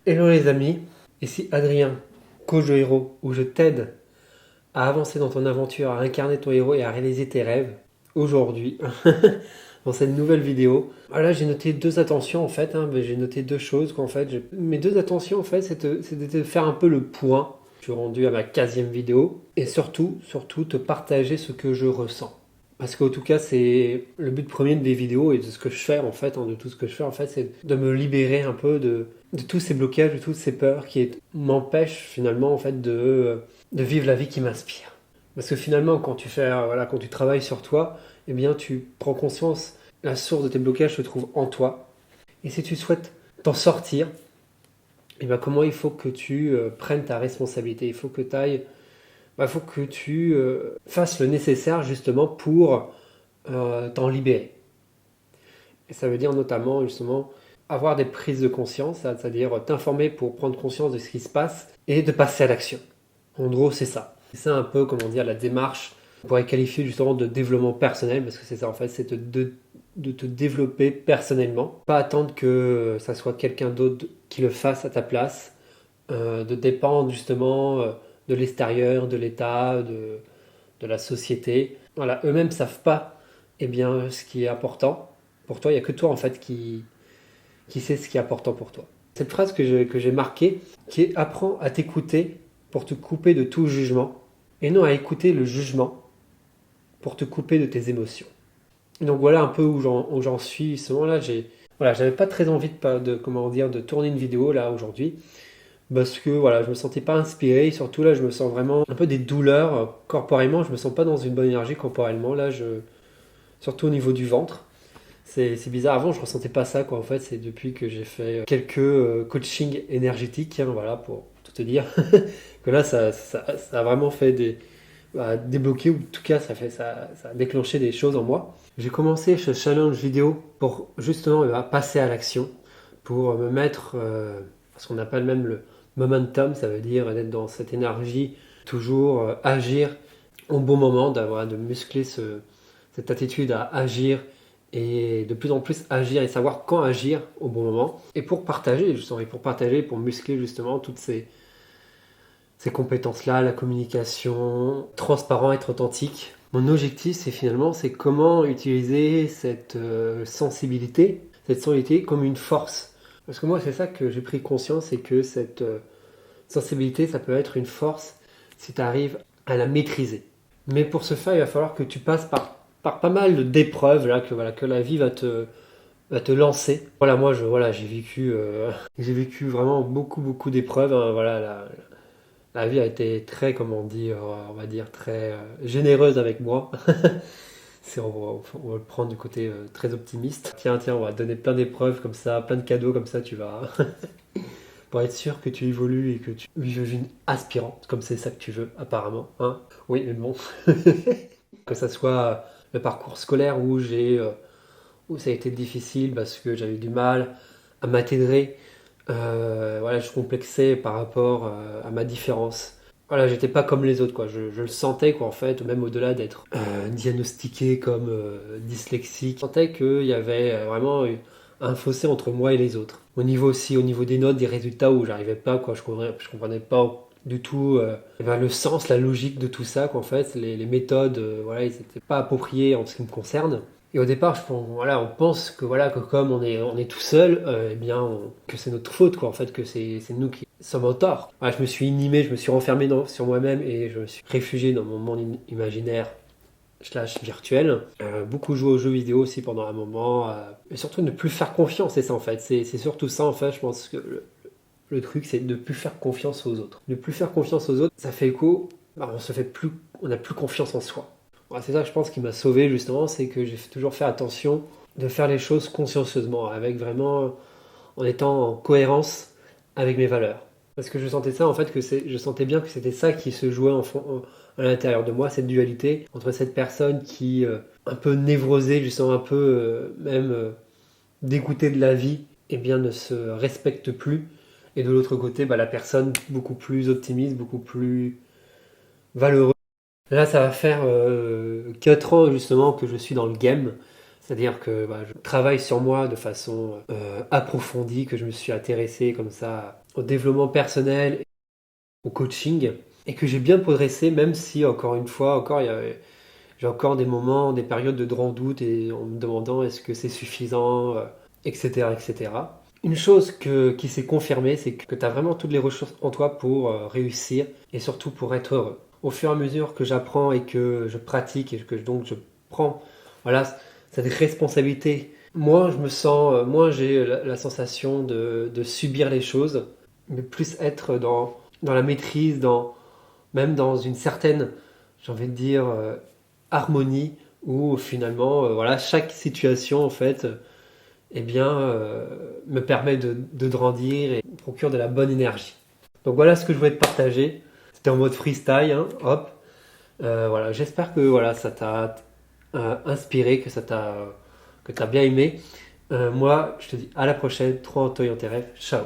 Hello les amis, ici Adrien, coach de héros, où je t'aide à avancer dans ton aventure, à incarner ton héros et à réaliser tes rêves. Aujourd'hui, dans cette nouvelle vidéo, voilà, j'ai noté deux attentions en fait, mais j'ai noté deux choses qu'en fait, mes deux attentions en fait, c'est de faire un peu le point. Je suis rendu à ma 15e vidéo et surtout te partager ce que je ressens. Parce qu'en tout cas, c'est le but premier des vidéos et de ce que je fais en fait, de tout ce que je fais en fait, c'est de me libérer un peu de tous ces blocages, de toutes ces peurs qui m'empêchent finalement en fait de vivre la vie qui m'inspire. Parce que finalement, quand tu fais, voilà, quand tu travailles sur toi, eh bien, tu prends conscience, la source de tes blocages se trouve en toi. Et si tu souhaites t'en sortir, eh bien, comment il faut que tu prennes ta responsabilité. Il faut que tu ailles, faut que tu fasses le nécessaire justement pour t'en libérer. Et ça veut dire notamment justement avoir des prises de conscience, c'est-à-dire t'informer pour prendre conscience de ce qui se passe et de passer à l'action. En gros, c'est ça. C'est ça un peu, comment dire, la démarche. On pourrait qualifier justement de développement personnel, parce que c'est ça en fait, c'est de te développer personnellement. Pas attendre que ça soit quelqu'un d'autre qui le fasse à ta place, de dépendre justement de l'extérieur, de l'État, de la société. Voilà, eux-mêmes ne savent pas eh bien, ce qui est important pour toi. Il n'y a que toi en fait qui sait ce qui est important pour toi. Cette phrase que j'ai marquée, qui est apprends à t'écouter pour te couper de tout jugement, et non à écouter le jugement pour te couper de tes émotions. Donc voilà un peu où j'en suis. Ce moment-là, voilà, j'avais pas très envie comment dire, de tourner une vidéo là aujourd'hui, parce que voilà, je me sentais pas inspiré. Et surtout là, je me sens vraiment un peu des douleurs corporellement. Je me sens pas dans une bonne énergie corporellement là, surtout au niveau du ventre. C'est bizarre, avant je ressentais pas ça quoi en fait, c'est depuis que j'ai fait quelques coachings énergétiques, voilà, pour tout te dire, que là ça a vraiment fait débloquer, ou en tout cas ça a déclenché des choses en moi. J'ai commencé ce challenge vidéo pour justement passer à l'action, pour me mettre, parce qu'on n'a pas le même le momentum, ça veut dire d'être dans cette énergie, toujours agir au bon moment, de muscler cette attitude à agir et de plus en plus agir et savoir quand agir au bon moment. Et pour partager, justement, pour muscler justement toutes ces compétences-là, la communication, transparent, être authentique. Mon objectif, c'est comment utiliser cette sensibilité comme une force. Parce que moi, c'est ça que j'ai pris conscience, c'est que cette sensibilité, ça peut être une force si tu arrives à la maîtriser. Mais pour ce faire, il va falloir que tu passes par pas mal d'épreuves là, que la vie va te lancer. Voilà, voilà, j'ai vécu vraiment beaucoup d'épreuves, voilà, la vie a été très, comment dire, on va dire très généreuse avec moi. On va le prendre du côté très optimiste. Tiens, on va te donner plein d'épreuves comme ça, plein de cadeaux comme ça, tu vas pour être sûr que tu évolues et que tu vives une vie aspirante, comme c'est ça que tu veux apparemment, hein. Oui, mais bon, que ça soit le parcours scolaire où ça a été difficile parce que j'avais du mal à m'intégrer. Voilà, je complexais par rapport à ma différence. Voilà, j'étais pas comme les autres, quoi. Je le sentais, quoi, en fait, même au-delà d'être diagnostiqué comme dyslexique. Je sentais qu'il y avait vraiment un fossé entre moi et les autres. Au niveau des notes, des résultats où j'arrivais pas, quoi. Je comprenais pas du tout eh ben, le sens, la logique de tout ça, qu'en fait, les méthodes, voilà, ils n'étaient pas appropriées en ce qui me concerne. Et au départ, voilà, on pense que voilà que comme on est tout seul, eh bien que c'est notre faute quoi. En fait, que c'est nous qui sommes en tort. Voilà, je me suis inhibé, je me suis renfermé sur moi-même et je me suis réfugié dans mon monde imaginaire slash virtuel. Beaucoup joué aux jeux vidéo aussi pendant un moment. Et surtout ne plus faire confiance, c'est ça en fait. C'est surtout ça en fait. Je pense que le truc, c'est de ne plus faire confiance aux autres. Ne plus faire confiance aux autres, ça fait écho. On n'a plus confiance en soi. Ouais, c'est ça, je pense, qui m'a sauvé justement, c'est que j'ai toujours fait attention de faire les choses consciencieusement, avec vraiment en étant en cohérence avec mes valeurs. Parce que je sentais ça, en fait, je sentais bien que c'était ça qui se jouait à l'intérieur de moi, cette dualité entre cette personne qui, un peu névrosée, justement un peu même dégoûtée de la vie, et bien ne se respecte plus. Et de l'autre côté, la personne beaucoup plus optimiste, beaucoup plus valeureuse. Là, ça va faire 4 ans justement que je suis dans le game. C'est-à-dire que je travaille sur moi de façon approfondie, que je me suis intéressé comme ça au développement personnel, au coaching, et que j'ai bien progressé, même si encore une fois, j'ai encore des moments, des périodes de grand doute et en me demandant est-ce que c'est suffisant, etc., etc. Une chose qui s'est confirmée, c'est que tu as vraiment toutes les ressources en toi pour réussir et surtout pour être heureux. Au fur et à mesure que j'apprends et que je pratique et que donc je prends voilà, cette responsabilité, moins je me sens, moins j'ai la sensation de subir les choses, mais plus être dans la maîtrise, même dans une certaine, j'ai envie de dire, harmonie où finalement, voilà, chaque situation en fait, eh bien, me permet de grandir et me procure de la bonne énergie. Donc voilà ce que je voulais te partager. C'était en mode freestyle, hein, hop. Voilà, j'espère que voilà, ça t'a inspiré, que t'as bien aimé. Moi, je te dis à la prochaine. Trop en tes rêves. Ciao.